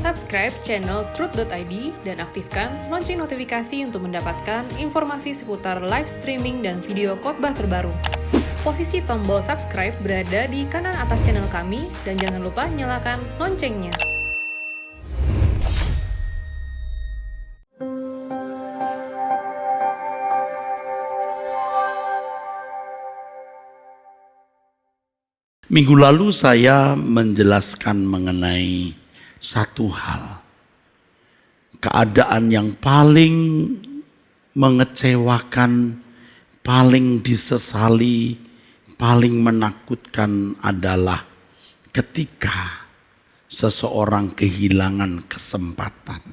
Subscribe channel Truth.id dan aktifkan lonceng notifikasi untuk mendapatkan informasi seputar live streaming dan video khotbah terbaru. Posisi tombol subscribe berada di kanan atas channel kami dan jangan lupa nyalakan loncengnya. Minggu lalu saya menjelaskan mengenai satu hal. Keadaan yang paling mengecewakan, paling disesali, paling menakutkan adalah ketika seseorang kehilangan kesempatan.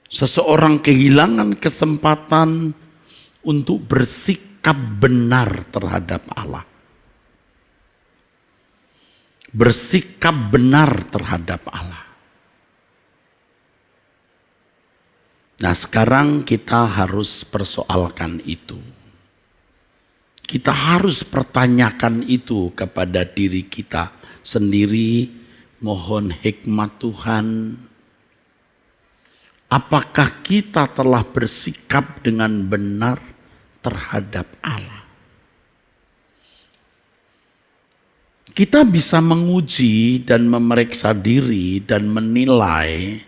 Seseorang kehilangan kesempatan untuk bersikap benar terhadap Allah. Bersikap benar terhadap Allah. Nah, sekarang kita harus persoalkan itu. Kita harus pertanyakan itu kepada diri kita sendiri. Mohon hikmat Tuhan. Apakah kita telah bersikap dengan benar terhadap Allah? Kita bisa menguji dan memeriksa diri dan menilai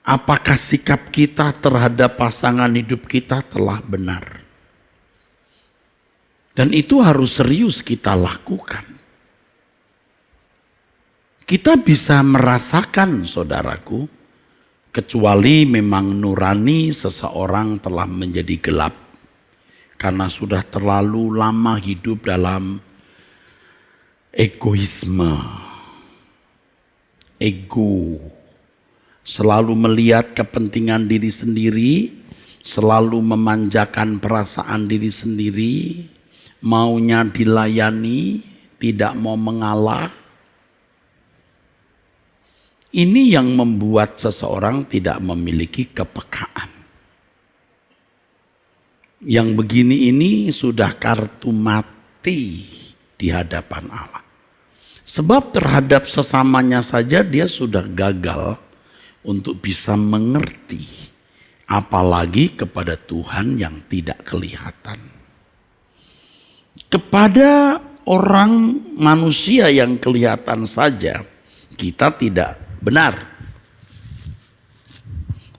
apakah sikap kita terhadap pasangan hidup kita telah benar. Dan itu harus serius kita lakukan. Kita bisa merasakan, saudaraku, kecuali memang nurani seseorang telah menjadi gelap karena sudah terlalu lama hidup dalam egoisme, ego, selalu melihat kepentingan diri sendiri, selalu memanjakan perasaan diri sendiri, maunya dilayani, tidak mau mengalah. Ini yang membuat seseorang tidak memiliki kepekaan. Yang begini ini sudah kartu mati di hadapan Allah. Sebab terhadap sesamanya saja dia sudah gagal untuk bisa mengerti. Apalagi kepada Tuhan yang tidak kelihatan. Kepada orang manusia yang kelihatan saja kita tidak benar.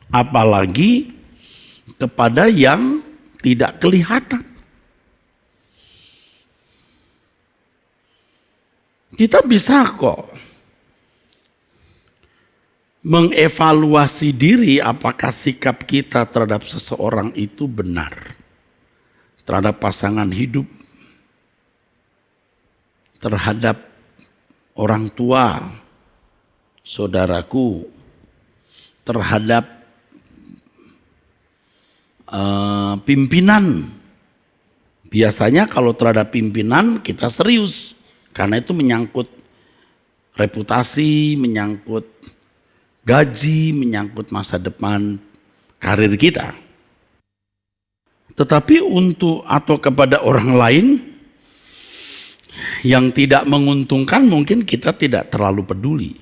Apalagi kepada yang tidak kelihatan. Kita bisa kok mengevaluasi diri apakah sikap kita terhadap seseorang itu benar. Terhadap pasangan hidup, terhadap orang tua, saudaraku, terhadap pimpinan. Biasanya kalau terhadap pimpinan kita serius. Karena itu menyangkut reputasi, menyangkut gaji, menyangkut masa depan karir kita. Tetapi untuk atau kepada orang lain yang tidak menguntungkan mungkin kita tidak terlalu peduli.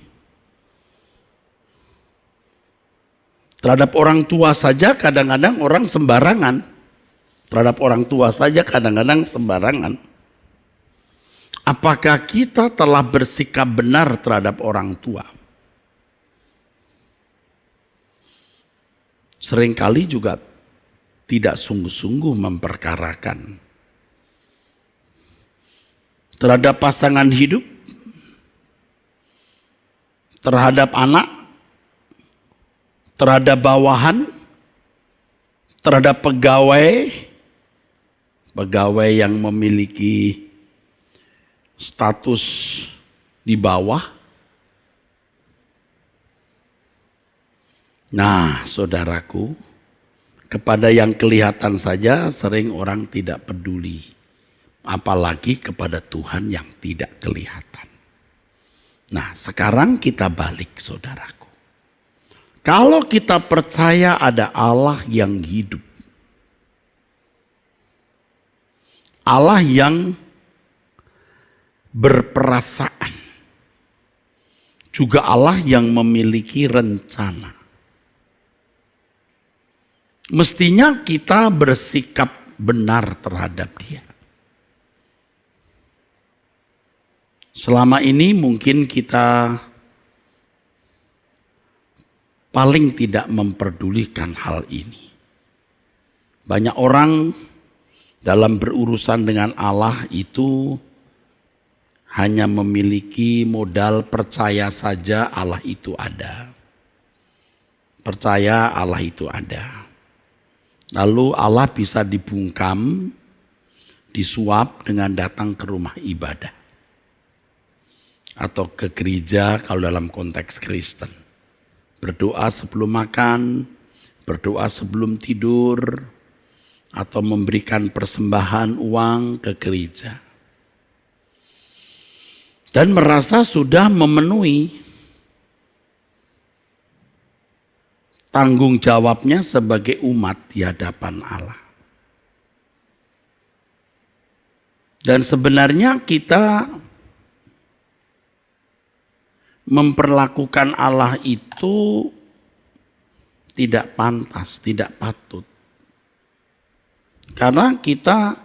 Terhadap orang tua saja kadang-kadang orang sembarangan. Terhadap orang tua saja kadang-kadang sembarangan. Apakah kita telah bersikap benar terhadap orang tua? Seringkali juga tidak sungguh-sungguh memperkarakan. Terhadap pasangan hidup, terhadap anak, terhadap bawahan, terhadap pegawai yang memiliki status di bawah. Nah, saudaraku, kepada yang kelihatan saja sering orang tidak peduli. Apalagi kepada Tuhan yang tidak kelihatan. Nah, sekarang kita balik, saudaraku. Kalau kita percaya ada Allah yang hidup, Allah yang berperasaan, juga Allah yang memiliki rencana. Mestinya kita bersikap benar terhadap Dia. Selama ini mungkin kita paling tidak memperdulikan hal ini. Banyak orang dalam berurusan dengan Allah itu hanya memiliki modal percaya saja Allah itu ada. Percaya Allah itu ada. Lalu Allah bisa dibungkam, disuap dengan datang ke rumah ibadah. Atau ke gereja kalau dalam konteks Kristen. Berdoa sebelum makan, berdoa sebelum tidur, atau memberikan persembahan uang ke gereja. Dan merasa sudah memenuhi tanggung jawabnya sebagai umat di hadapan Allah. Dan sebenarnya kita memperlakukan Allah itu tidak pantas, tidak patut. Karena kita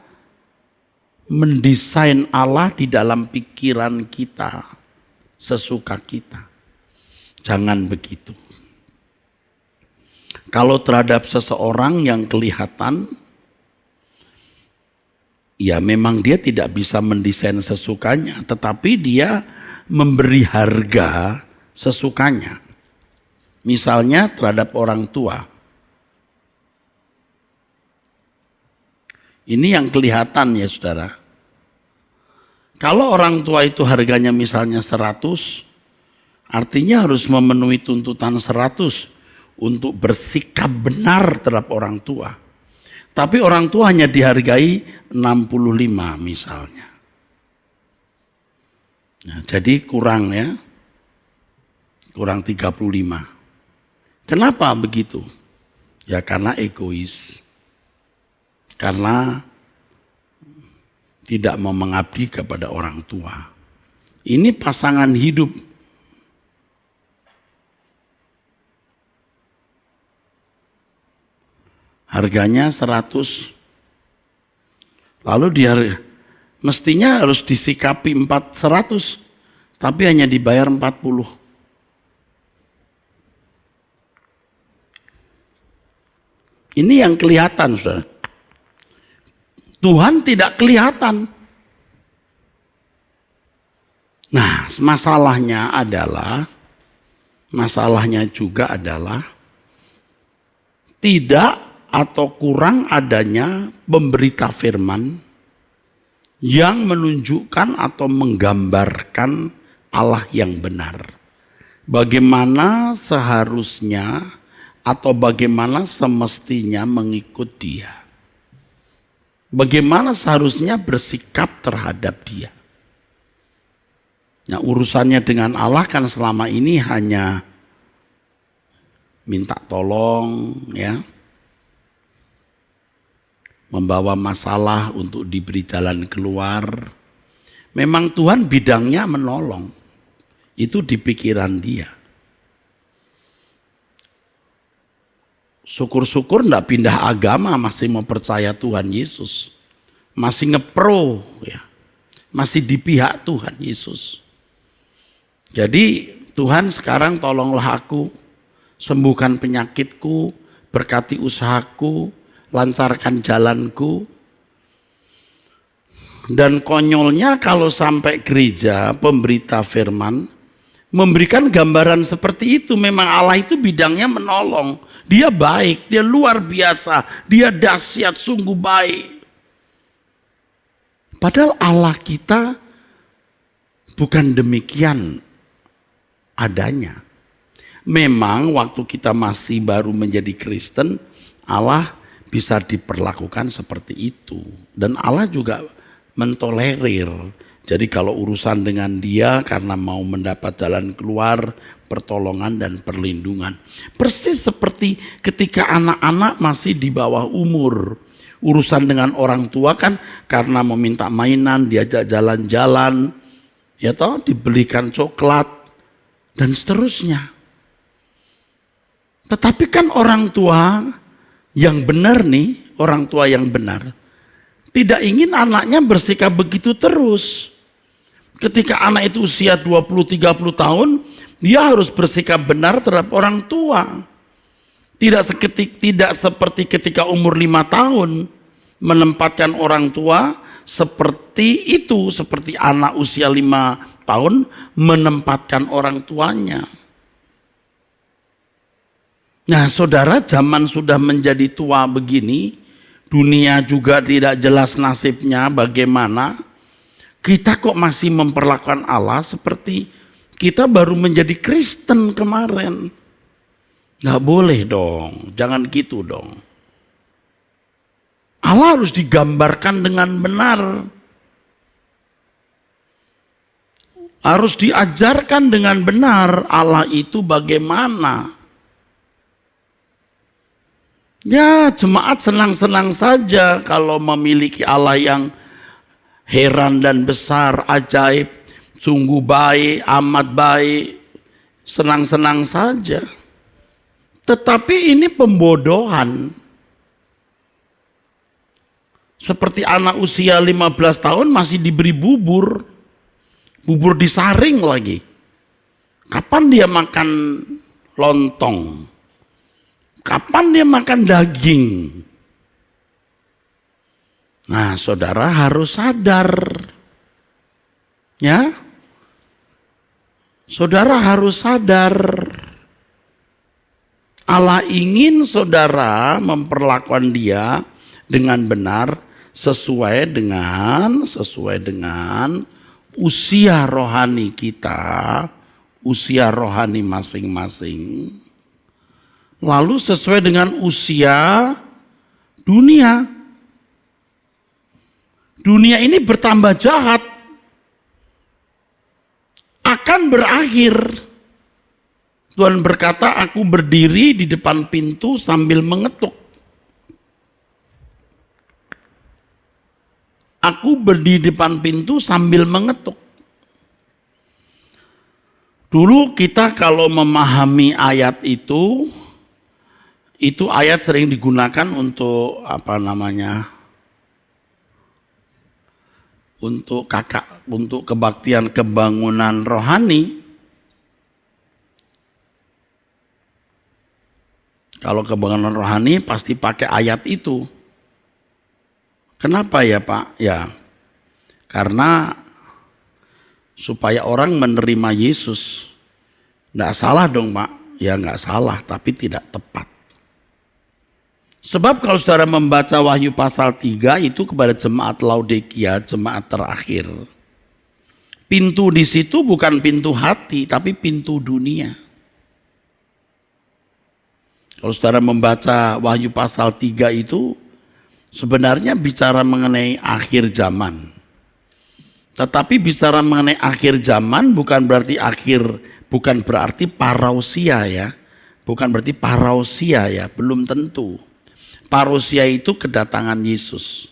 mendesain Allah di dalam pikiran kita, sesuka kita. Jangan begitu. Kalau terhadap seseorang yang kelihatan, ya memang dia tidak bisa mendesain sesukanya, tetapi dia memberi harga sesukanya. Misalnya terhadap orang tua. Ini yang kelihatan ya saudara. Kalau orang tua itu harganya misalnya 100, artinya harus memenuhi tuntutan 100 untuk bersikap benar terhadap orang tua. Tapi orang tua hanya dihargai 65 misalnya. Nah, jadi kurang ya. Kurang 35. Kenapa begitu? Ya karena egois. Karena tidak mau mengabdi kepada orang tua. Ini pasangan hidup. Harganya 100. Lalu dia mestinya harus disikapi 400, tapi hanya dibayar 40. Ini yang kelihatan, saudara. Tuhan tidak kelihatan. Nah, masalahnya juga adalah tidak atau kurang adanya pemberita firman yang menunjukkan atau menggambarkan Allah yang benar. Bagaimana seharusnya atau bagaimana semestinya mengikut Dia. Bagaimana seharusnya bersikap terhadap Dia. Nah, urusannya dengan Allah kan selama ini hanya minta tolong ya. Membawa masalah untuk diberi jalan keluar. Memang Tuhan bidangnya menolong. Itu di pikiran Dia. Syukur-syukur enggak pindah agama, masih mau percaya Tuhan Yesus. Masih ngepro ya. Masih di pihak Tuhan Yesus. Jadi Tuhan sekarang tolonglah aku, sembuhkan penyakitku, berkati usahaku, lancarkan jalanku. Dan konyolnya kalau sampai gereja pemberita firman memberikan gambaran seperti itu, memang Allah itu bidangnya menolong. Dia baik, dia luar biasa, dia dahsyat, sungguh baik. Padahal Allah kita bukan demikian adanya. Memang waktu kita masih baru menjadi Kristen, Allah bisa diperlakukan seperti itu. Dan Allah juga mentolerir. Jadi kalau urusan dengan Dia karena mau mendapat jalan keluar, pertolongan dan perlindungan. Persis seperti ketika anak-anak masih di bawah umur. Urusan dengan orang tua kan karena meminta mainan, diajak jalan-jalan, ya toh, dibelikan coklat, dan seterusnya. Tetapi kan orang tua yang benar nih, orang tua yang benar, tidak ingin anaknya bersikap begitu terus. Ketika anak itu usia 20-30 tahun, dia harus bersikap benar terhadap orang tua. Tidak seperti ketika umur 5 tahun, menempatkan orang tua seperti itu, seperti anak usia 5 tahun menempatkan orang tuanya. Nah saudara, zaman sudah menjadi tua begini, dunia juga tidak jelas nasibnya bagaimana, kita kok masih memperlakukan Allah seperti kita baru menjadi Kristen kemarin. Nggak boleh dong, jangan gitu dong. Allah harus digambarkan dengan benar. Harus diajarkan dengan benar Allah itu bagaimana. Ya, jemaat senang-senang saja kalau memiliki Allah yang heran dan besar, ajaib, sungguh baik, amat baik. Senang-senang saja. Tetapi ini pembodohan. Seperti anak usia 15 tahun masih diberi bubur. Bubur disaring lagi. Kapan dia makan lontong? Kapan dia makan daging? Nah, saudara harus sadar. Ya. Saudara harus sadar. Allah ingin saudara memperlakukan dia dengan benar sesuai dengan usia rohani kita, usia rohani masing-masing. Lalu sesuai dengan usia dunia. Dunia ini bertambah jahat, akan berakhir. Tuhan berkata, aku berdiri di depan pintu sambil mengetuk. Aku berdiri di depan pintu sambil mengetuk. Dulu kita kalau memahami ayat itu ayat sering digunakan untuk untuk kebaktian kebangunan rohani. Kalau kebangunan rohani pasti pakai ayat itu. Kenapa ya Pak? Ya, karena supaya orang menerima Yesus. Nggak salah dong Pak? Ya nggak salah, tapi tidak tepat. Sebab kalau saudara membaca Wahyu pasal 3 itu kepada jemaat Laodikia, jemaat terakhir. Pintu di situ bukan pintu hati, tapi pintu dunia. Kalau saudara membaca Wahyu pasal 3 itu sebenarnya bicara mengenai akhir zaman. Tetapi bicara mengenai akhir zaman bukan berarti parousia ya. Bukan berarti parousia ya, belum tentu. Parousia itu kedatangan Yesus.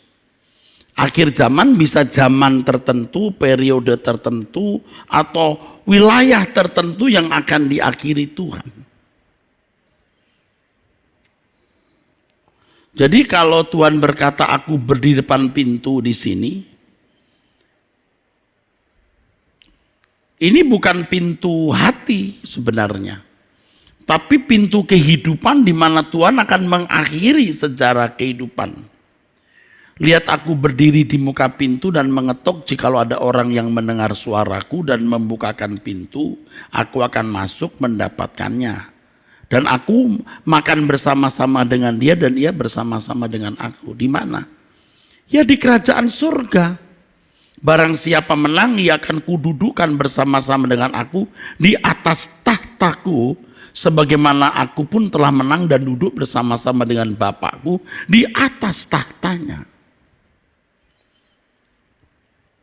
Akhir zaman bisa zaman tertentu, periode tertentu, atau wilayah tertentu yang akan diakhiri Tuhan. Jadi kalau Tuhan berkata aku berdiri depan pintu di sini, ini bukan pintu hati sebenarnya, tapi pintu kehidupan di mana Tuhan akan mengakhiri sejarah kehidupan. Lihat aku berdiri di muka pintu dan mengetuk, jikalau ada orang yang mendengar suaraku dan membukakan pintu, aku akan masuk mendapatkannya. Dan aku makan bersama-sama dengan dia dan ia bersama-sama dengan aku. Di mana? Ya di kerajaan surga. Barang siapa menang, ia akan kududukan bersama-sama dengan aku di atas tahtaku. Sebagaimana aku pun telah menang dan duduk bersama-sama dengan Bapakku di atas tahtanya.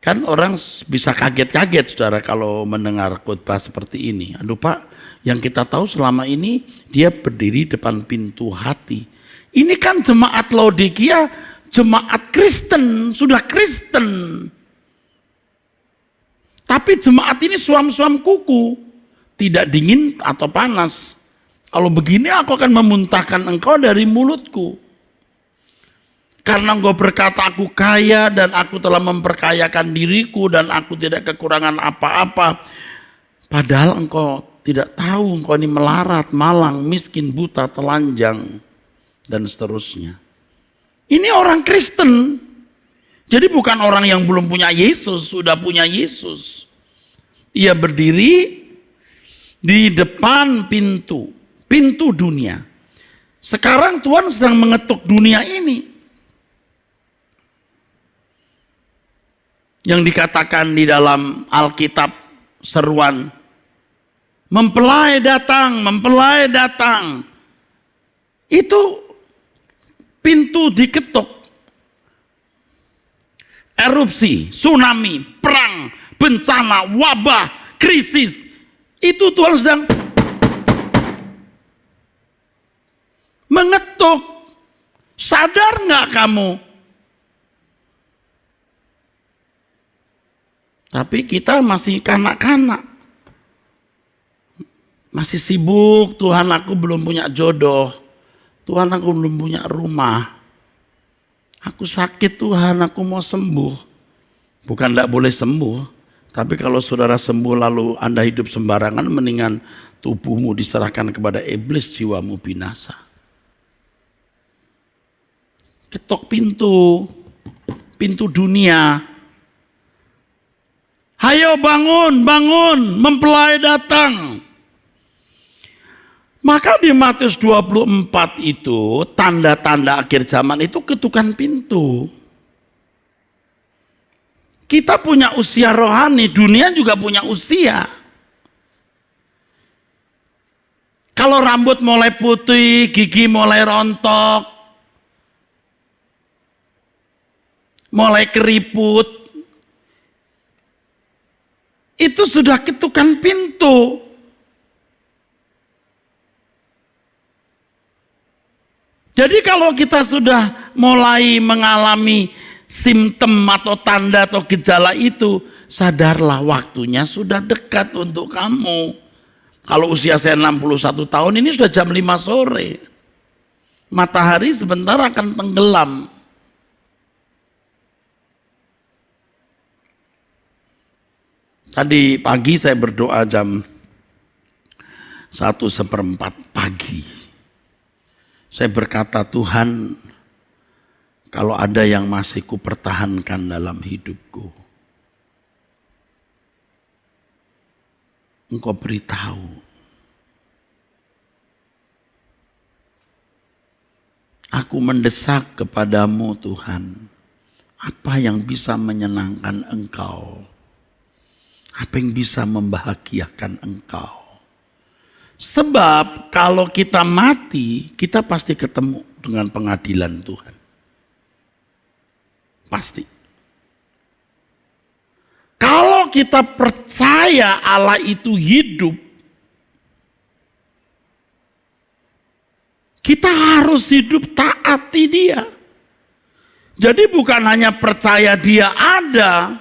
Kan orang bisa kaget-kaget saudara kalau mendengar khotbah seperti ini. Aduh Pak, yang kita tahu selama ini dia berdiri depan pintu hati. Ini kan jemaat Laodikia, jemaat Kristen, sudah Kristen. Tapi jemaat ini suam-suam kuku. tidak dingin atau panas. Kalau begini aku akan memuntahkan engkau dari mulutku. Karena engkau berkata aku kaya dan aku telah memperkayakan diriku dan aku tidak kekurangan apa-apa. Padahal engkau tidak tahu engkau ini melarat, malang, miskin, buta, telanjang dan seterusnya. Ini orang Kristen. Jadi bukan orang yang belum punya Yesus, sudah punya Yesus. Ia berdiri di depan pintu dunia. Sekarang Tuhan sedang mengetuk dunia ini. Yang dikatakan di dalam Alkitab seruan, mempelai datang, mempelai datang. Itu pintu diketuk. Erupsi, tsunami, perang, bencana, wabah, krisis. Itu Tuhan sedang mengetuk. Sadar nggak kamu? Tapi kita masih kanak-kanak. Masih sibuk, Tuhan aku belum punya jodoh. Tuhan aku belum punya rumah. Aku sakit Tuhan, aku mau sembuh. Bukan tidak boleh sembuh. Tapi kalau saudara sembuh lalu Anda hidup sembarangan, mendingan tubuhmu diserahkan kepada iblis, jiwamu binasa. Ketok pintu dunia. Hayo bangun, bangun, mempelai datang. Maka di Matius 24 itu, tanda-tanda akhir zaman itu ketukan pintu. Kita punya usia rohani, dunia juga punya usia. Kalau rambut mulai putih, gigi mulai rontok, mulai keriput, itu sudah ketukan pintu. Jadi kalau kita sudah mulai mengalami simptom atau tanda atau gejala itu, sadarlah waktunya sudah dekat untuk kamu. Kalau usia saya 61 tahun, ini sudah jam 5 sore. Matahari sebentar akan tenggelam. Tadi pagi saya berdoa jam 1:1 pagi. Saya berkata, Tuhan, kalau ada yang masih kupertahankan dalam hidupku, Engkau beritahu. Aku mendesak kepadamu Tuhan, apa yang bisa menyenangkan Engkau? Apa yang bisa membahagiakan Engkau? Sebab kalau kita mati, kita pasti ketemu dengan pengadilan Tuhan. Pasti. Kalau kita percaya Allah itu hidup, kita harus hidup taati Dia. Jadi bukan hanya percaya Dia ada.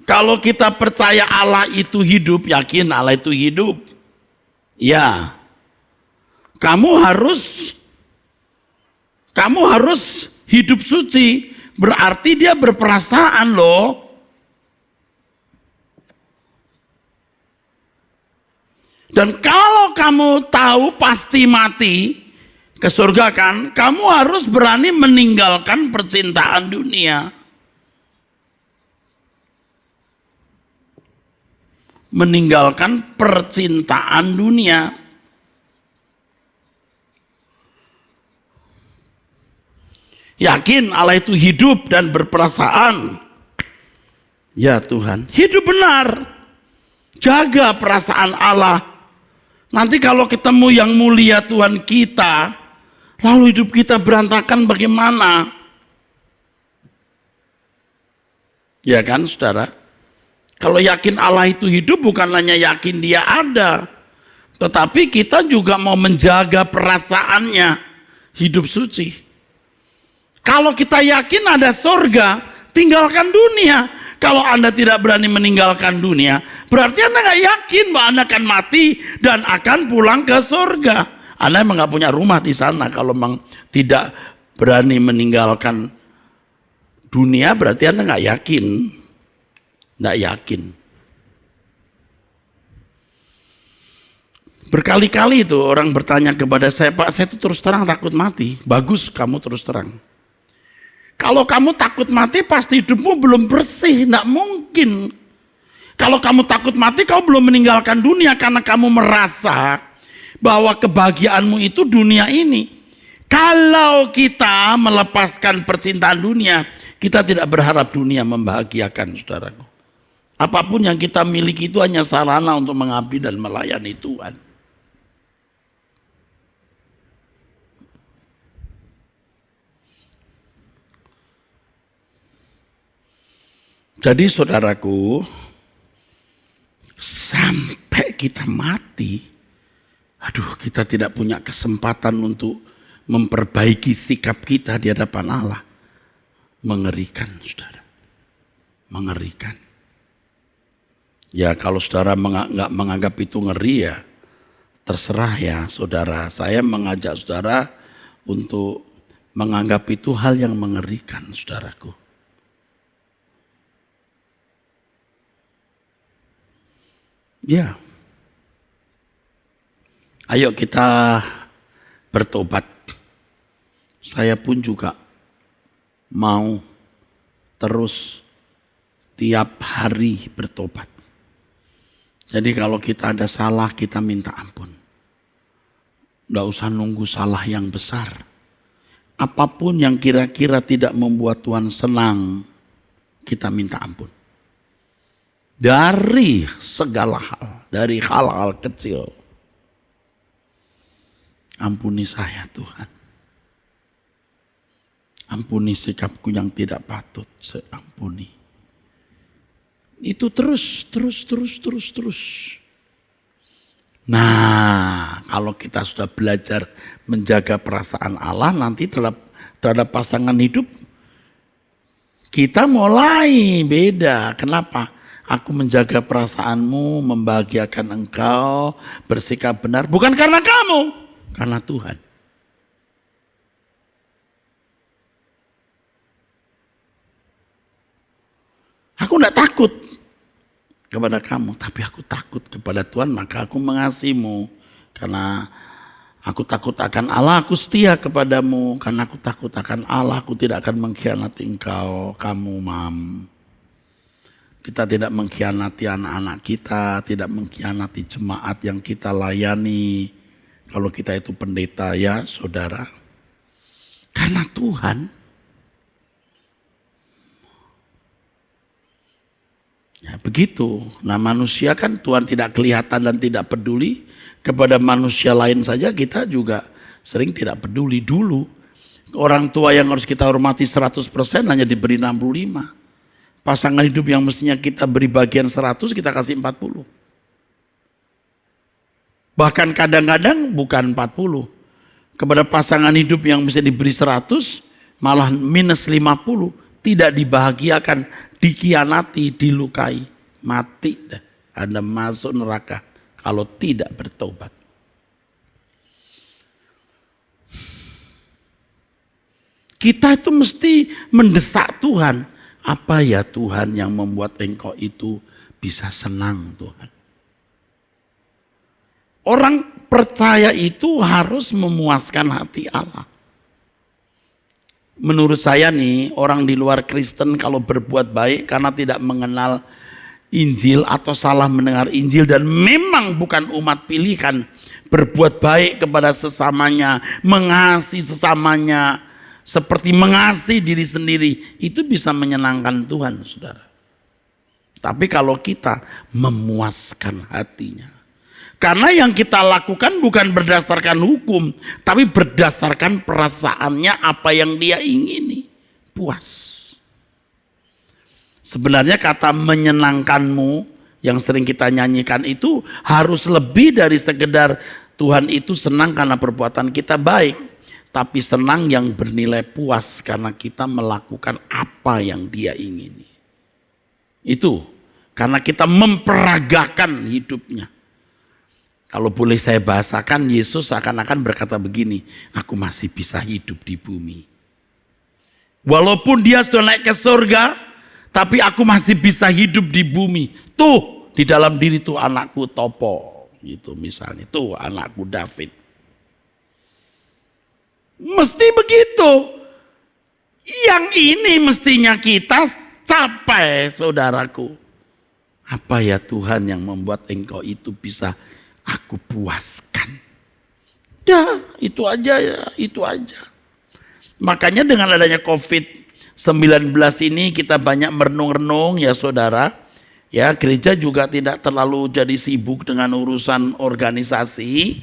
Kalau kita percaya Allah itu hidup, yakin Allah itu hidup. Ya. Kamu harus hidup suci. Berarti dia berperasaan loh. Dan kalau kamu tahu pasti mati ke surga kan, kamu harus berani meninggalkan percintaan dunia. Meninggalkan percintaan dunia. Yakin Allah itu hidup dan berperasaan. Ya Tuhan, hidup benar. Jaga perasaan Allah. Nanti kalau ketemu yang mulia Tuhan kita, lalu hidup kita berantakan bagaimana? Ya kan saudara? Kalau yakin Allah itu hidup bukan hanya yakin Dia ada, tetapi kita juga mau menjaga perasaannya, hidup suci. Kalau kita yakin ada surga, tinggalkan dunia. Kalau Anda tidak berani meninggalkan dunia, berarti Anda nggak yakin bahwa Anda akan mati dan akan pulang ke surga. Anda emang nggak punya rumah di sana. Kalau memang tidak berani meninggalkan dunia, berarti Anda nggak yakin. Nggak yakin. Berkali-kali itu orang bertanya kepada saya, Pak, saya itu terus terang takut mati. Bagus, kamu terus terang. Kalau kamu takut mati, pasti hidupmu belum bersih, tidak mungkin. Kalau kamu takut mati, kau belum meninggalkan dunia karena kamu merasa bahwa kebahagiaanmu itu dunia ini. Kalau kita melepaskan percintaan dunia, kita tidak berharap dunia membahagiakan, saudaraku. Apapun yang kita miliki itu hanya sarana untuk mengabdi dan melayani Tuhan. Jadi saudaraku, sampai kita mati, kita tidak punya kesempatan untuk memperbaiki sikap kita di hadapan Allah. Mengerikan, saudara. Mengerikan. Ya kalau saudara nggak menganggap itu ngeri ya, terserah ya saudara. Saya mengajak saudara untuk menganggap itu hal yang mengerikan, saudaraku. Ya, ayo kita bertobat. Saya pun juga mau terus tiap hari bertobat. Jadi kalau kita ada salah, kita minta ampun. Nggak usah nunggu salah yang besar. Apapun yang kira-kira tidak membuat Tuhan senang, kita minta ampun. Dari segala hal, dari hal-hal kecil. Ampuni saya Tuhan. Ampuni sikapku yang tidak patut, ampuni. Itu terus. Nah, kalau kita sudah belajar menjaga perasaan Allah, nanti terhadap pasangan hidup, kita mulai beda. Kenapa? Aku menjaga perasaanmu, membahagiakan engkau, bersikap benar. Bukan karena kamu, karena Tuhan. Aku tidak takut kepada kamu, tapi aku takut kepada Tuhan, maka aku mengasihimu. Karena aku takut akan Allah, aku setia kepadamu. Karena aku takut akan Allah, aku tidak akan mengkhianati engkau, kamu, Mam. Kita tidak mengkhianati anak-anak kita, tidak mengkhianati jemaat yang kita layani. Kalau kita itu pendeta ya saudara. Karena Tuhan. Ya begitu. Nah manusia kan Tuhan tidak kelihatan dan tidak peduli. Kepada manusia lain saja kita juga sering tidak peduli dulu. Orang tua yang harus kita hormati 100% hanya diberi 65%. Pasangan hidup yang mestinya kita beri bagian 100, kita kasih 40. Bahkan kadang-kadang bukan 40. Kepada pasangan hidup yang mesti diberi 100, malah minus 50. Tidak dibahagiakan, dikhianati, dilukai. Mati dah. Anda masuk neraka kalau tidak bertobat. Kita itu mesti mendesak Tuhan. Apa ya Tuhan yang membuat engkau itu bisa senang Tuhan? Orang percaya itu harus memuaskan hati Allah. Menurut saya nih, orang di luar Kristen kalau berbuat baik karena tidak mengenal Injil atau salah mendengar Injil dan memang bukan umat pilihan, berbuat baik kepada sesamanya, mengasihi sesamanya, seperti mengasihi diri sendiri, itu bisa menyenangkan Tuhan, saudara. Tapi kalau kita memuaskan hatinya, karena yang kita lakukan bukan berdasarkan hukum, tapi berdasarkan perasaannya apa yang dia ingini, puas. Sebenarnya kata menyenangkanmu yang sering kita nyanyikan itu harus lebih dari sekedar Tuhan itu senang karena perbuatan kita baik. Tapi senang yang bernilai puas karena kita melakukan apa yang dia ingini. Itu karena kita memperagakan hidupnya. Kalau boleh saya bahasakan, Yesus seakan-akan berkata begini, aku masih bisa hidup di bumi. Walaupun dia sudah naik ke surga, tapi aku masih bisa hidup di bumi. Tuh, di dalam diri tuh anakku Topo, gitu misalnya. Tuh anakku David. Mesti begitu. Yang ini mestinya kita capai, saudaraku. Apa ya Tuhan yang membuat engkau itu bisa aku puaskan. Dah, itu aja ya, itu aja. Makanya dengan adanya COVID-19 ini kita banyak merenung-renung ya saudara. Ya, gereja juga tidak terlalu jadi sibuk dengan urusan organisasi.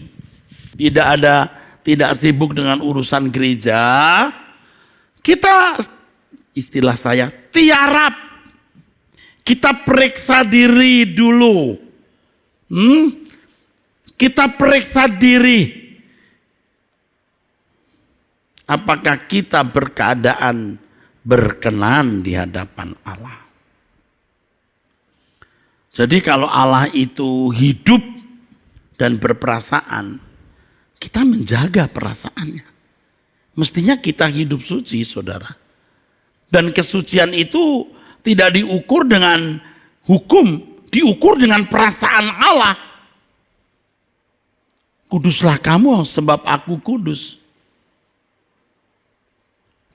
Tidak sibuk dengan urusan gereja. Kita, istilah saya, tiarap. Kita periksa diri dulu. Kita periksa diri. Apakah kita berkeadaan berkenan di hadapan Allah? Jadi kalau Allah itu hidup dan berperasaan, kita menjaga perasaannya. Mestinya kita hidup suci, saudara. Dan kesucian itu tidak diukur dengan hukum, diukur dengan perasaan Allah. Kuduslah kamu sebab aku kudus.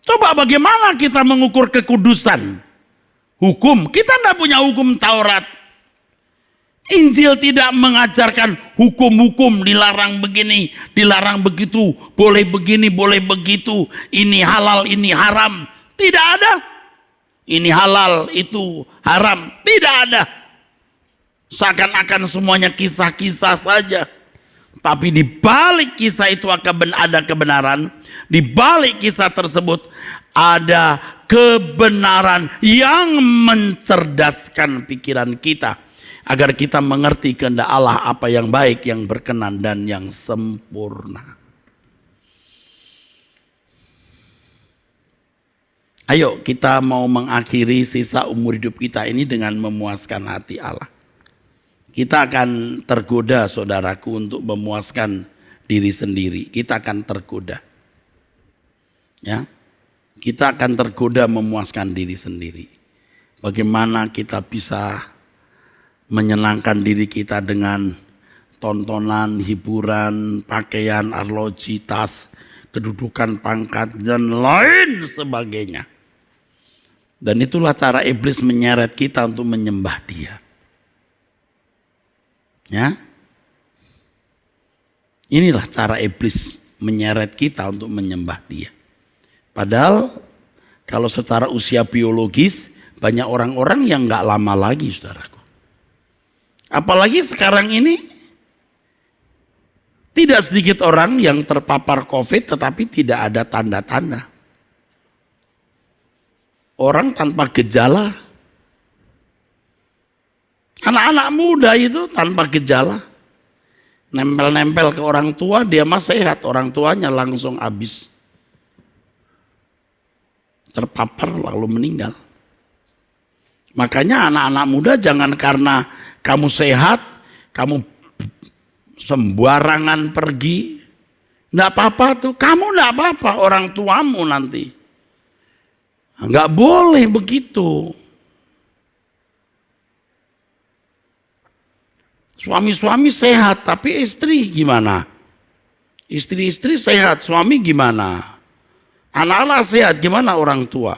Coba bagaimana kita mengukur kekudusan? Hukum, kita tidak punya hukum Taurat. Injil tidak mengajarkan hukum-hukum, dilarang begini, dilarang begitu, boleh begini, boleh begitu, ini halal, ini haram. Tidak ada. Ini halal, itu haram. Tidak ada. Seakan-akan semuanya kisah-kisah saja. Tapi di balik kisah itu akan ada kebenaran. Di balik kisah tersebut ada kebenaran yang mencerdaskan pikiran kita. Agar kita mengerti kehendak Allah apa yang baik, yang berkenan dan yang sempurna. Ayo kita mau mengakhiri sisa umur hidup kita ini dengan memuaskan hati Allah. Kita akan tergoda saudaraku untuk memuaskan diri sendiri. Kita akan tergoda. Ya, kita akan tergoda memuaskan diri sendiri. Bagaimana kita bisa menyenangkan diri kita dengan tontonan, hiburan, pakaian, arloji, tas, kedudukan, pangkat, dan lain sebagainya. Dan itulah cara iblis menyeret kita untuk menyembah dia. Ya, inilah cara iblis menyeret kita untuk menyembah dia. Padahal kalau secara usia biologis banyak orang-orang yang gak lama lagi saudaraku. Apalagi sekarang ini tidak sedikit orang yang terpapar COVID tetapi tidak ada tanda-tanda. Orang tanpa gejala. Anak-anak muda itu tanpa gejala. Nempel-nempel ke orang tua, dia mah sehat. Orang tuanya langsung habis. Terpapar lalu meninggal. Makanya anak-anak muda jangan karena kamu sehat, kamu sembarangan pergi. Enggak apa-apa tuh, kamu enggak apa-apa, orang tuamu nanti. Enggak boleh begitu. Suami-suami sehat, tapi istri gimana? Istri-istri sehat, suami gimana? Anak-anak sehat, gimana orang tua?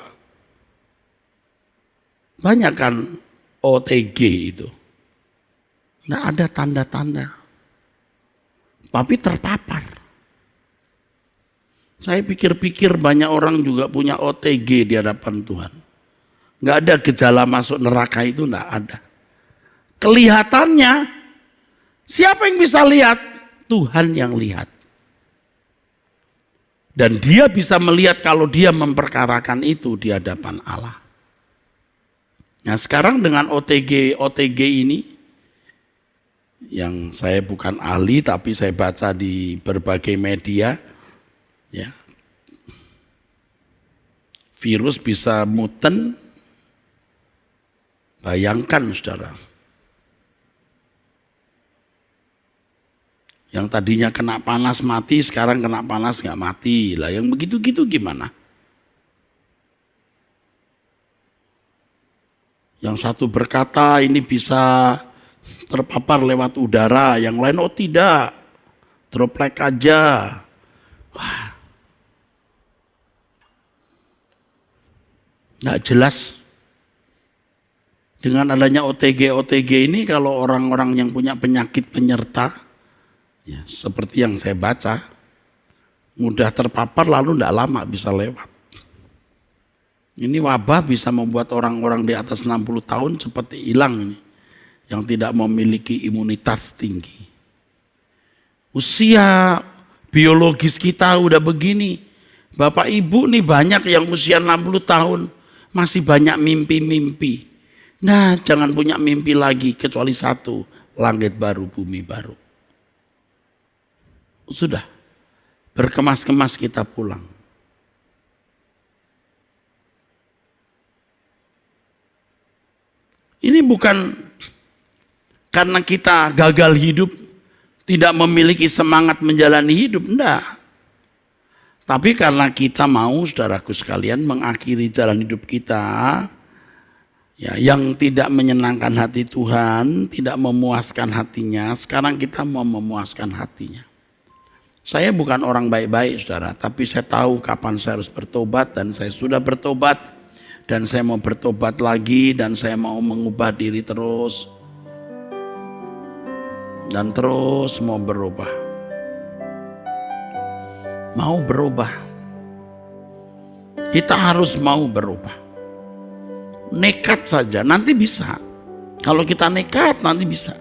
Banyak kan OTG itu. Nggak ada tanda-tanda. Tapi terpapar. Saya pikir-pikir banyak orang juga punya OTG di hadapan Tuhan. Nggak ada gejala masuk neraka itu, nggak ada. Kelihatannya, siapa yang bisa lihat? Tuhan yang lihat. Dan dia bisa melihat kalau dia memperkarakan itu di hadapan Allah. Nah sekarang dengan OTG ini, yang saya bukan ahli tapi saya baca di berbagai media, ya, virus bisa muten, Bayangkan saudara, yang tadinya kena panas mati, sekarang kena panas nggak mati. Lah yang begitu-gitu gimana? Yang satu berkata ini bisa terpapar lewat udara, yang lain oh tidak, droplet aja. Wah, nggak jelas. Dengan adanya OTG ini, kalau orang-orang yang punya penyakit penyerta, ya, seperti yang saya baca, mudah terpapar lalu tidak lama bisa lewat. Ini wabah bisa membuat orang-orang di atas 60 tahun seperti hilang ini, yang tidak memiliki imunitas tinggi. Usia biologis kita udah begini. Bapak Ibu nih banyak yang usia 60 tahun masih banyak mimpi-mimpi. Nah, jangan punya mimpi lagi kecuali satu, langit baru, bumi baru. Sudah, berkemas-kemas kita pulang. Ini bukan karena kita gagal hidup, tidak memiliki semangat menjalani hidup, enggak. Tapi karena kita mau, saudaraku sekalian, mengakhiri jalan hidup kita, ya, yang tidak menyenangkan hati Tuhan, tidak memuaskan hatinya, sekarang kita mau memuaskan hatinya. Saya bukan orang baik-baik saudara, tapi saya tahu kapan saya harus bertobat dan saya sudah bertobat. Dan saya mau bertobat lagi dan saya mau mengubah diri terus. Dan terus mau berubah. Mau berubah. Kita harus mau berubah. Nekat saja, nanti bisa. Kalau kita nekat, nanti bisa.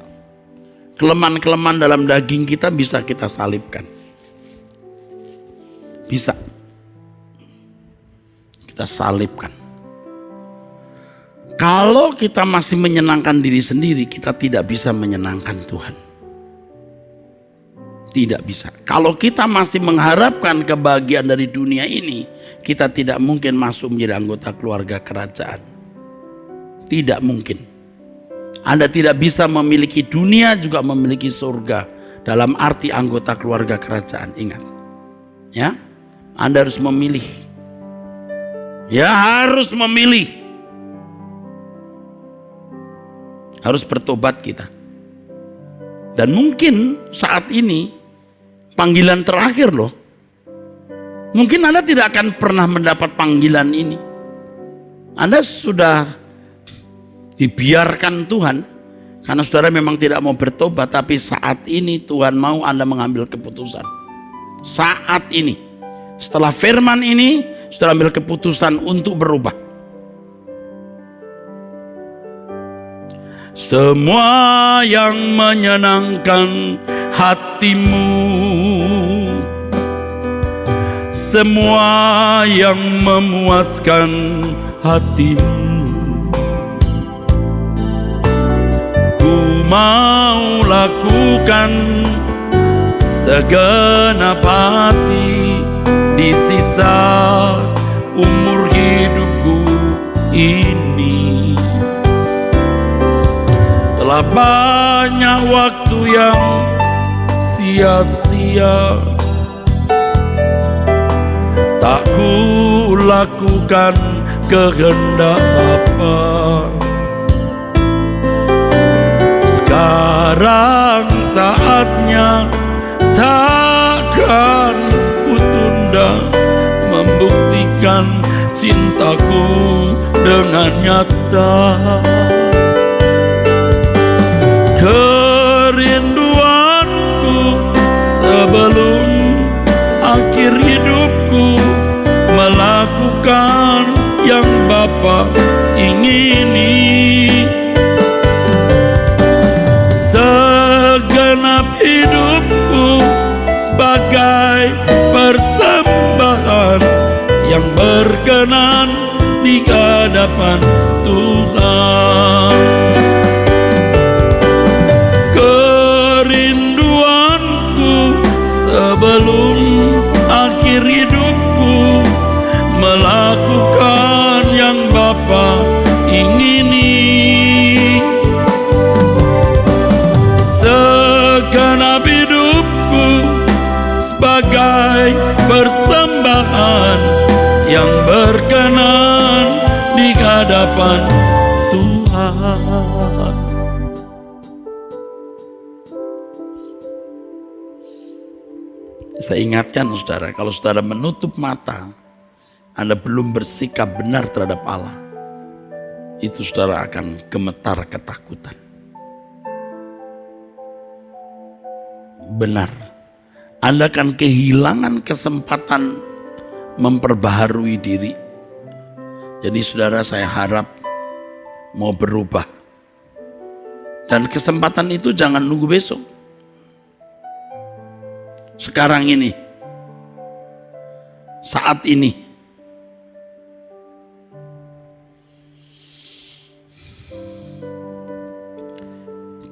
Kelemahan-kelemahan dalam daging kita bisa kita salibkan. Bisa. Kita salibkan. Kalau kita masih menyenangkan diri sendiri, kita tidak bisa menyenangkan Tuhan. Tidak bisa. Kalau kita masih mengharapkan kebahagiaan dari dunia ini, kita tidak mungkin masuk menjadi anggota keluarga kerajaan. Tidak mungkin. Anda tidak bisa memiliki dunia juga memiliki surga dalam arti anggota keluarga kerajaan. Ingat. Ya, Anda harus memilih. Ya, harus memilih. Harus bertobat kita. Dan mungkin saat ini panggilan terakhir loh. Mungkin Anda tidak akan pernah mendapat panggilan ini. Anda sudah dibiarkan Tuhan karena saudara memang tidak mau bertobat, tapi saat ini Tuhan mau Anda mengambil keputusan. Saat ini, setelah firman ini, saudara ambil keputusan untuk berubah. Semua yang menyenangkan hatimu, semua yang memuaskan hatimu, ku mau lakukan segenap hati di sisa umur hidupku ini. Telah banyak waktu yang sia-sia, tak ku lakukan kehendak Bapa. Sekarang saatnya, takkan ku tunda membuktikan cintaku dengan nyata. Kerinduanku sebelum akhir hidupku melakukan yang Bapa ingini. Segenap hidupku sebagai persembahan yang berkenan di hadapan Tuhan. Sebelum akhir hidupku melakukan yang Bapa ingini. hadapan Tuhan. Saya ingatkan saudara, kalau saudara menutup mata, Anda belum bersikap benar terhadap Allah, itu saudara akan gemetar ketakutan. Benar, Anda akan kehilangan kesempatan memperbaharui diri. Jadi saudara, saya harap mau berubah. Dan kesempatan itu jangan nunggu besok. Sekarang ini, saat ini.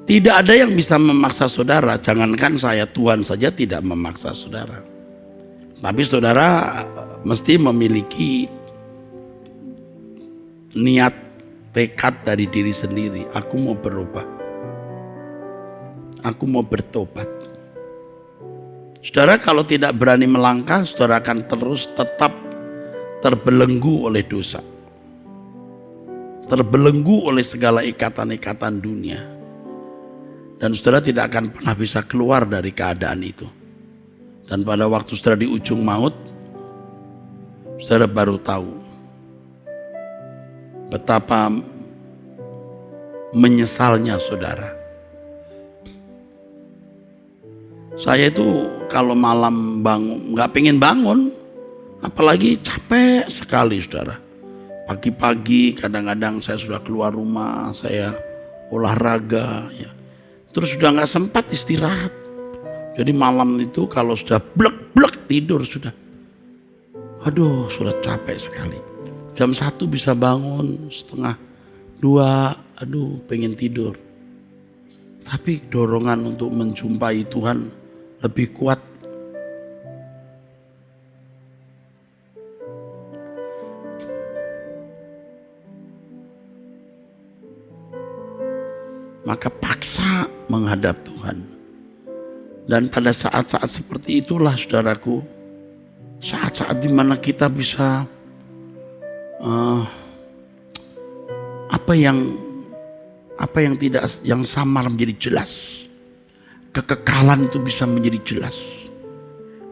Tidak ada yang bisa memaksa saudara, jangankan saya, Tuhan saja tidak memaksa saudara. Tapi saudara mesti memiliki niat, tekad dari diri sendiri. Aku mau berubah. Aku mau bertobat. Saudara kalau tidak berani melangkah, saudara akan terus tetap terbelenggu oleh dosa. Terbelenggu oleh segala ikatan-ikatan dunia. Dan saudara tidak akan pernah bisa keluar dari keadaan itu. Dan pada waktu saudara di ujung maut, saudara baru tahu betapa menyesalnya saudara. Saya itu kalau malam bangun, nggak pengen bangun, apalagi capek sekali saudara. Pagi-pagi kadang-kadang saya sudah keluar rumah, saya olahraga, ya. Terus sudah nggak sempat istirahat. Jadi malam itu kalau sudah blek-blek tidur sudah. Aduh, sudah capek sekali. Jam 1 bisa bangun, 1:30, aduh pengen tidur. Tapi dorongan untuk menjumpai Tuhan lebih kuat. Maka paksa menghadap Tuhan. Dan pada saat-saat seperti itulah saudaraku, saat-saat dimana kita bisa yang samar menjadi jelas. Kekekalan itu bisa menjadi jelas.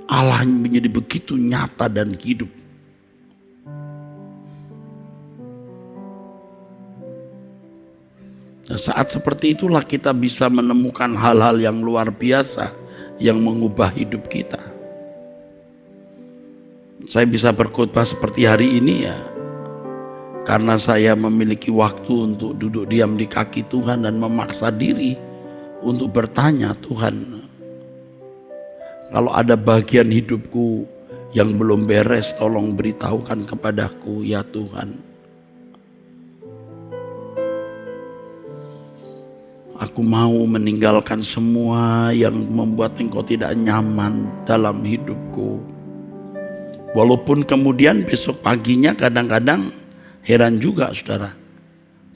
Allah menjadi begitu nyata dan hidup. Nah, saat seperti itulah kita bisa menemukan hal-hal yang luar biasa yang mengubah hidup kita. Saya bisa berkhotbah seperti hari ini ya, karena saya memiliki waktu untuk duduk diam di kaki Tuhan dan memaksa diri untuk bertanya, Tuhan, kalau ada bagian hidupku yang belum beres, tolong beritahukan kepadaku ya Tuhan. Aku mau meninggalkan semua yang membuat Engkau tidak nyaman dalam hidupku. Walaupun kemudian besok paginya kadang-kadang heran juga saudara.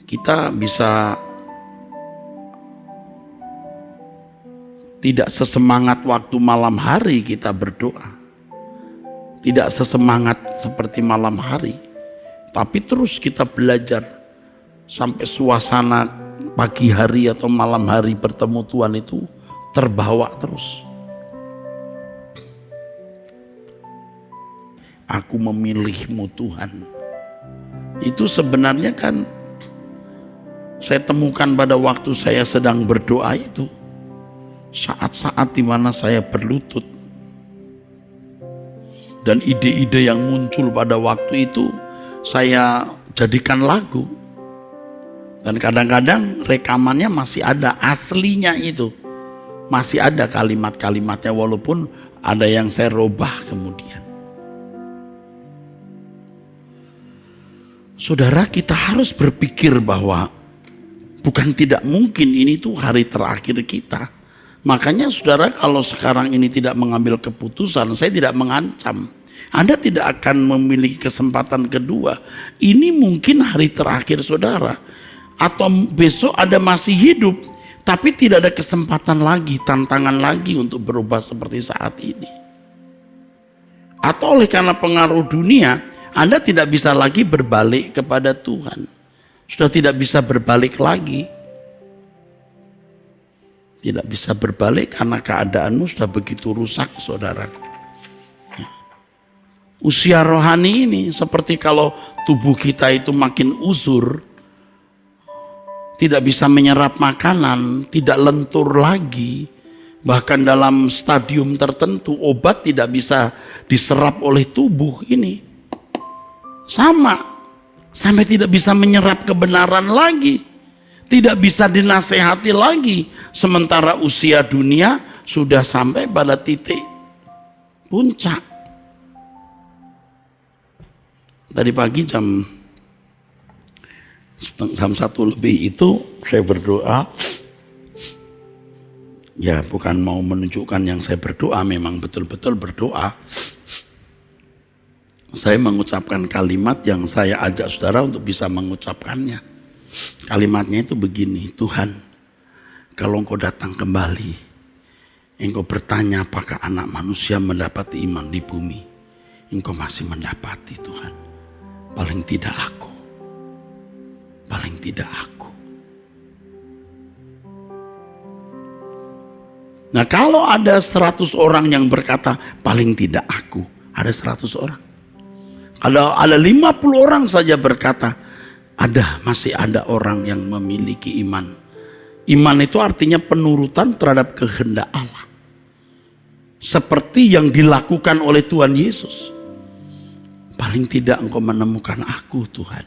Kita bisa tidak sesemangat waktu malam hari kita berdoa. Tidak sesemangat seperti malam hari. Tapi terus kita belajar sampai suasana pagi hari atau malam hari bertemu Tuhan itu terbawa terus. Aku memilih-Mu Tuhan. Itu sebenarnya kan saya temukan pada waktu saya sedang berdoa itu. Saat-saat di mana saya berlutut. Dan ide-ide yang muncul pada waktu itu saya jadikan lagu. Dan kadang-kadang rekamannya masih ada, aslinya itu. Masih ada kalimat-kalimatnya walaupun ada yang saya robah kemudian. Saudara, kita harus berpikir bahwa bukan tidak mungkin ini tuh hari terakhir kita. Makanya saudara, kalau sekarang ini tidak mengambil keputusan, saya tidak mengancam. Anda tidak akan memiliki kesempatan kedua. Ini mungkin hari terakhir saudara. Atau besok Anda masih hidup, tapi tidak ada kesempatan lagi, tantangan lagi untuk berubah seperti saat ini. Atau oleh karena pengaruh dunia, Anda tidak bisa lagi berbalik kepada Tuhan. Sudah tidak bisa berbalik lagi. Tidak bisa berbalik karena keadaanmu sudah begitu rusak, saudara. Usia rohani ini seperti kalau tubuh kita itu makin uzur, tidak bisa menyerap makanan, tidak lentur lagi. Bahkan dalam stadium tertentu obat tidak bisa diserap oleh tubuh ini. Sama, sampai tidak bisa menyerap kebenaran lagi. Tidak bisa dinasehati lagi. Sementara usia dunia sudah sampai pada titik puncak. Tadi pagi jam 1 lebih itu saya berdoa. Ya bukan mau menunjukkan yang saya berdoa, memang betul-betul berdoa. Saya mengucapkan kalimat yang saya ajak saudara untuk bisa mengucapkannya. Kalimatnya itu begini, Tuhan, kalau Engkau datang kembali, Engkau bertanya apakah anak manusia mendapati iman di bumi. Engkau masih mendapati, Tuhan. Paling tidak aku. Paling tidak aku. Nah kalau ada 100 orang yang berkata paling tidak aku, ada 100 orang. Kalau ada 50 orang saja berkata, masih ada orang yang memiliki iman. Iman itu artinya penurutan terhadap kehendak Allah. Seperti yang dilakukan oleh Tuhan Yesus. Paling tidak Engkau menemukan aku, Tuhan.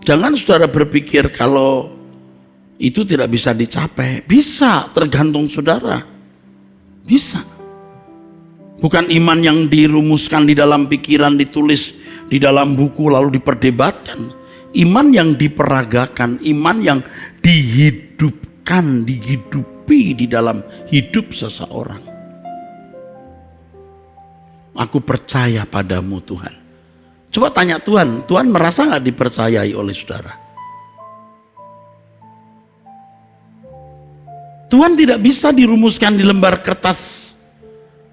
Jangan saudara berpikir kalau itu tidak bisa dicapai. Bisa, tergantung saudara. Bisa. Bukan iman yang dirumuskan di dalam pikiran, ditulis di dalam buku lalu diperdebatkan. Iman yang diperagakan, iman yang dihidupkan, dihidupi di dalam hidup seseorang. Aku percaya padamu Tuhan. Coba tanya Tuhan, Tuhan merasa gak dipercayai oleh saudara? Tuhan tidak bisa dirumuskan di lembar kertas.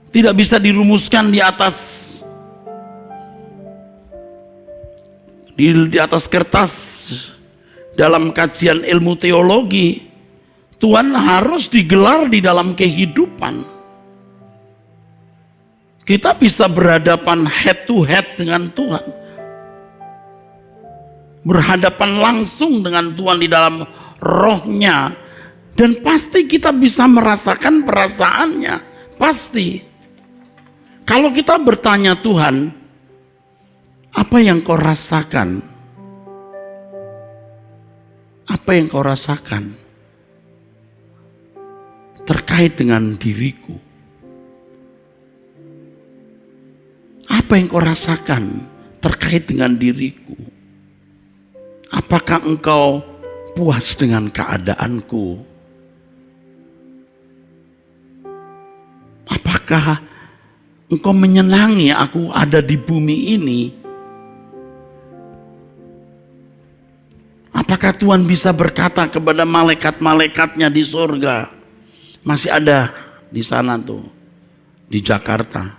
Tidak bisa dirumuskan di atas kertas dalam kajian ilmu teologi. Tuhan harus digelar di dalam kehidupan. Kita bisa berhadapan head to head dengan Tuhan. Berhadapan langsung dengan Tuhan di dalam rohnya. Dan pasti kita bisa merasakan perasaannya. Pasti. Kalau kita bertanya Tuhan, apa yang kau rasakan? Apa yang kau rasakan terkait dengan diriku? Apa yang kau rasakan terkait dengan diriku? Apakah engkau puas dengan keadaanku? Apakah engkau menyenangi aku ada di bumi ini? Apakah Tuhan bisa berkata kepada malaikat-malaikatnya di surga? Masih ada di sana tuh, di Jakarta,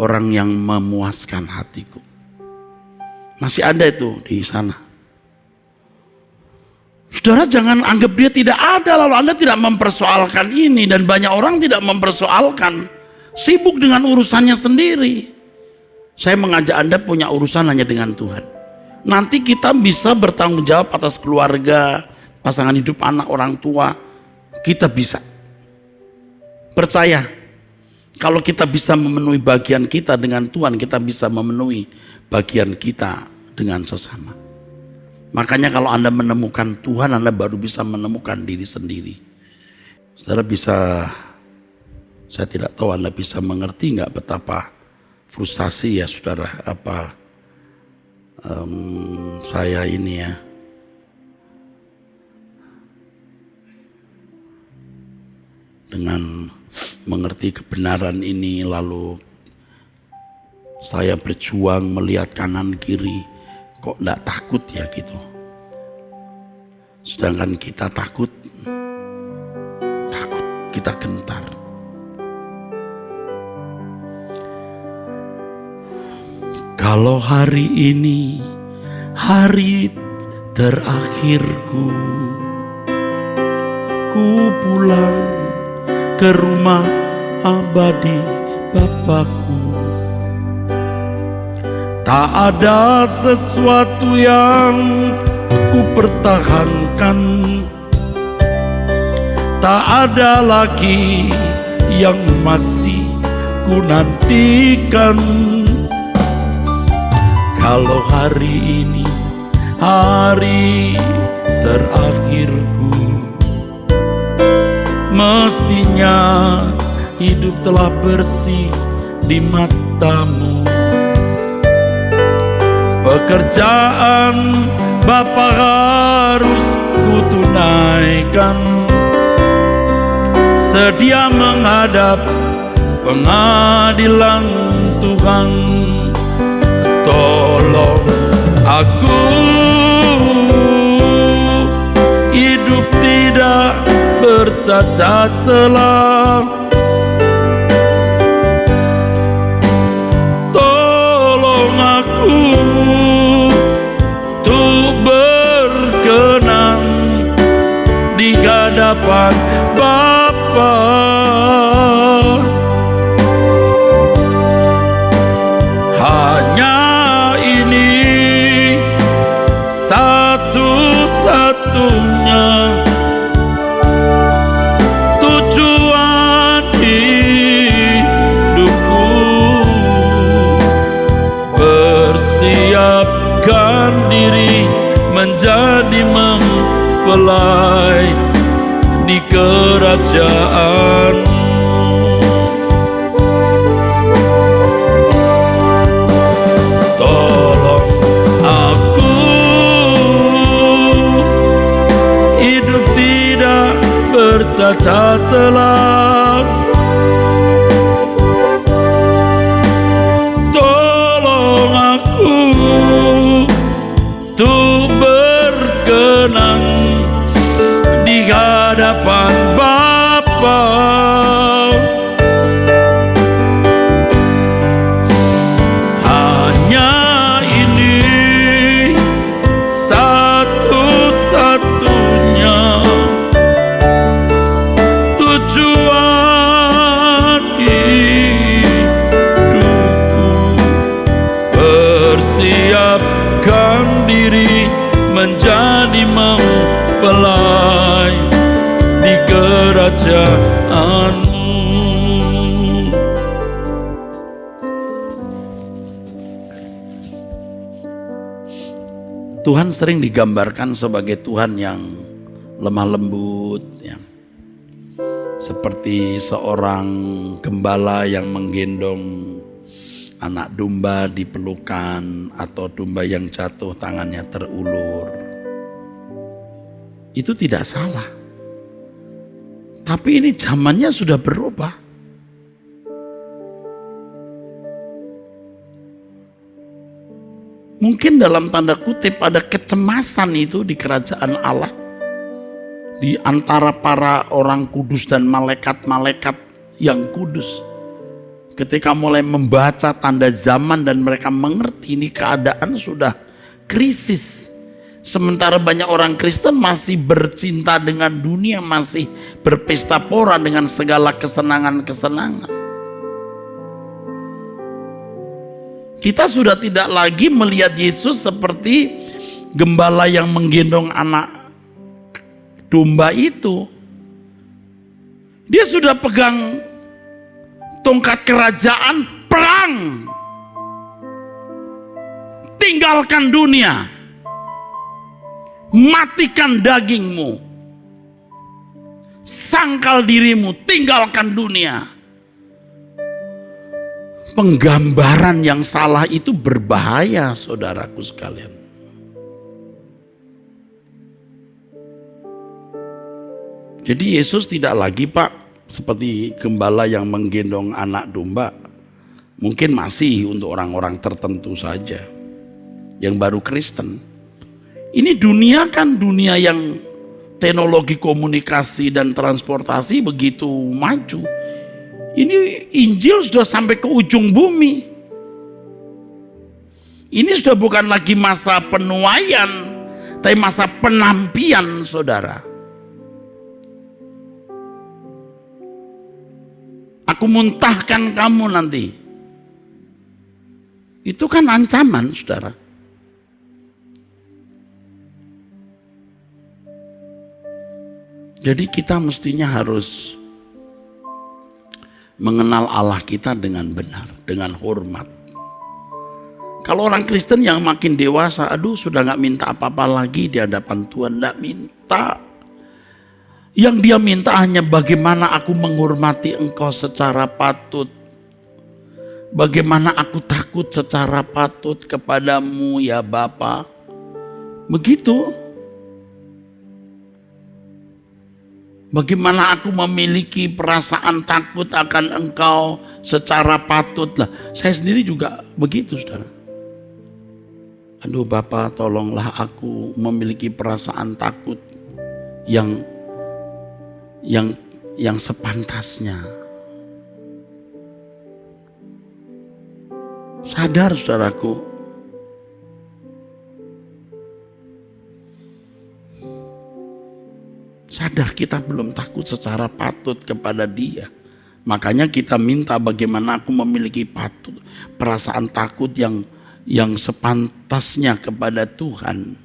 orang yang memuaskan hatiku. Masih ada itu di sana. Saudara jangan anggap dia tidak ada lalu Anda tidak mempersoalkan ini. Dan banyak orang tidak mempersoalkan. Sibuk dengan urusannya sendiri. Saya mengajak Anda punya urusan hanya dengan Tuhan. Nanti kita bisa bertanggung jawab atas keluarga, pasangan hidup, anak, orang tua. Kita bisa. Percaya. Kalau kita bisa memenuhi bagian kita dengan Tuhan, kita bisa memenuhi bagian kita dengan sesama. Makanya kalau Anda menemukan Tuhan, Anda baru bisa menemukan diri sendiri. Saudara bisa, saya tidak tahu Anda bisa mengerti nggak betapa frustasi ya saudara, saya ini ya. Dengan mengerti kebenaran ini lalu saya berjuang melihat kanan kiri, kok enggak takut ya gitu. Sedangkan kita takut, kita gentar. Kalau hari ini hari terakhirku, ku pulang ke rumah abadi Bapakku. Tak ada sesuatu yang ku pertahankan, tak ada lagi yang masih ku nantikan. Kalau hari ini hari terakhirku, mestinya hidup telah bersih di matamu. Pekerjaan Bapa harus ku tunaikan, sedia menghadap pengadilan Tuhan. Tolong aku hidup tidak bercacat celah. Tolong aku untuk berkenan di hadapan Bapa. Hanya ini satu-satunya tujuan hidupku. Persiapkan diri menjadi mempelai di kerajaan. Tolong aku hidup tidak bercacat celah. Tolong aku untuk berkenan di hadapan Bapa. Hanya ini satu-satunya tujuan hidupku. Persiapkan diri menjadi mempelai di kerajaanmu. Tuhan sering digambarkan sebagai Tuhan yang lemah lembut, ya. Seperti seorang gembala yang menggendong anak domba di pelukan, atau domba yang jatuh tangannya terulur. Itu tidak salah. Tapi ini zamannya sudah berubah. Mungkin dalam tanda kutip ada kecemasan itu di kerajaan Allah. Di antara para orang kudus dan malaikat-malaikat yang kudus. Ketika mulai membaca tanda zaman dan mereka mengerti ini keadaan sudah krisis. Sementara banyak orang Kristen masih bercinta dengan dunia, masih berpesta pora dengan segala kesenangan-kesenangan. Kita sudah tidak lagi melihat Yesus seperti gembala yang menggendong anak domba itu. Dia sudah pegang tongkat kerajaan, perang. Tinggalkan dunia. Matikan dagingmu. Sangkal dirimu, tinggalkan dunia. Penggambaran yang salah itu berbahaya, saudaraku sekalian. Jadi Yesus tidak lagi, Pak, seperti gembala yang menggendong anak domba. Mungkin masih untuk orang-orang tertentu saja yang baru Kristen. Ini dunia kan dunia yang teknologi komunikasi dan transportasi begitu maju. Ini Injil sudah sampai ke ujung bumi. Ini sudah bukan lagi masa penuaian, tapi masa penampian, saudara. Aku muntahkan kamu nanti. Itu kan ancaman, saudara. Jadi kita mestinya harus mengenal Allah kita dengan benar, dengan hormat. Kalau orang Kristen yang makin dewasa, aduh sudah gak minta apa-apa lagi di hadapan Tuhan, gak minta. Yang dia minta hanya bagaimana aku menghormati engkau secara patut. Bagaimana aku takut secara patut kepadamu ya Bapa. Begitu. Bagaimana aku memiliki perasaan takut akan engkau secara patut lah. Saya sendiri juga begitu, saudara. Aduh Bapa, tolonglah aku memiliki perasaan takut yang sepantasnya. Sadar saudaraku, sadar kita belum takut secara patut kepada Dia. Makanya kita minta bagaimana aku memiliki perasaan takut yang sepantasnya kepada Tuhan.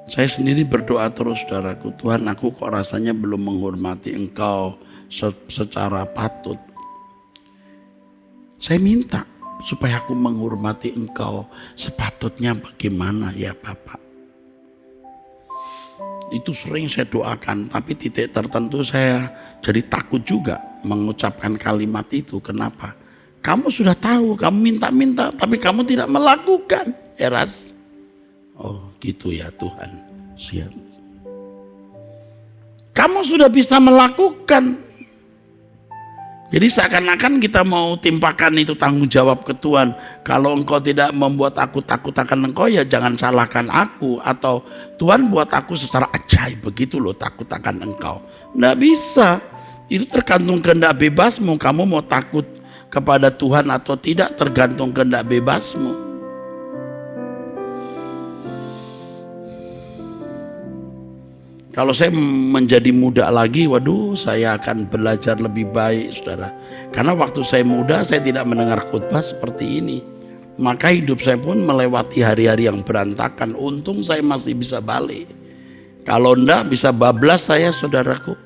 Saya sendiri berdoa terus, saudaraku, Tuhan, aku kok rasanya belum menghormati engkau secara patut. Saya minta supaya aku menghormati engkau sepatutnya bagaimana ya Bapak. Itu sering saya doakan, tapi titik tertentu saya jadi takut juga mengucapkan kalimat itu. Kenapa? Kamu sudah tahu, kamu minta-minta, tapi kamu tidak melakukan. Eras. Oh gitu ya Tuhan. Siap. Kamu sudah bisa melakukan. Jadi seakan-akan kita mau timpakan itu tanggung jawab ke Tuhan. Kalau engkau tidak membuat aku takut akan engkau, ya jangan salahkan aku. Atau Tuhan buat aku secara ajaib begitu loh takut akan engkau. Nggak bisa. Itu tergantung kehendak bebasmu. Kamu mau takut kepada Tuhan atau tidak tergantung kehendak bebasmu. Kalau saya menjadi muda lagi, waduh saya akan belajar lebih baik, saudara. Karena waktu saya muda saya tidak mendengar khotbah seperti ini. Maka hidup saya pun melewati hari-hari yang berantakan. Untung saya masih bisa balik. Kalau enggak bisa bablas saya, saudaraku.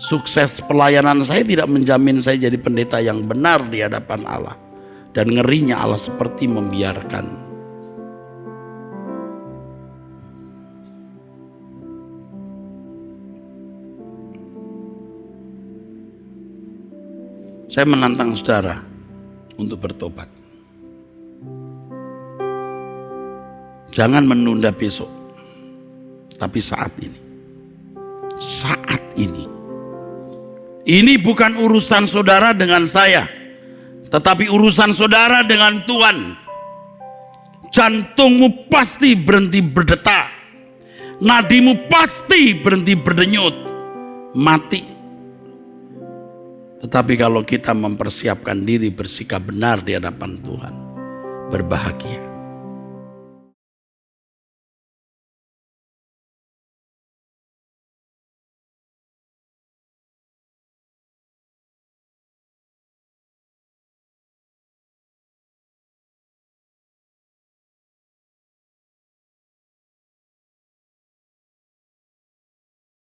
Sukses pelayanan saya tidak menjamin saya jadi pendeta yang benar di hadapan Allah. Dan ngerinya Allah seperti membiarkan. Saya menantang saudara untuk bertobat. Jangan menunda besok, tapi saat ini. Saat ini. Ini bukan urusan saudara dengan saya, tetapi urusan saudara dengan Tuhan. Jantungmu pasti berhenti berdetak. Nadimu pasti berhenti berdenyut. Mati. Tetapi kalau kita mempersiapkan diri bersikap benar di hadapan Tuhan, berbahagia.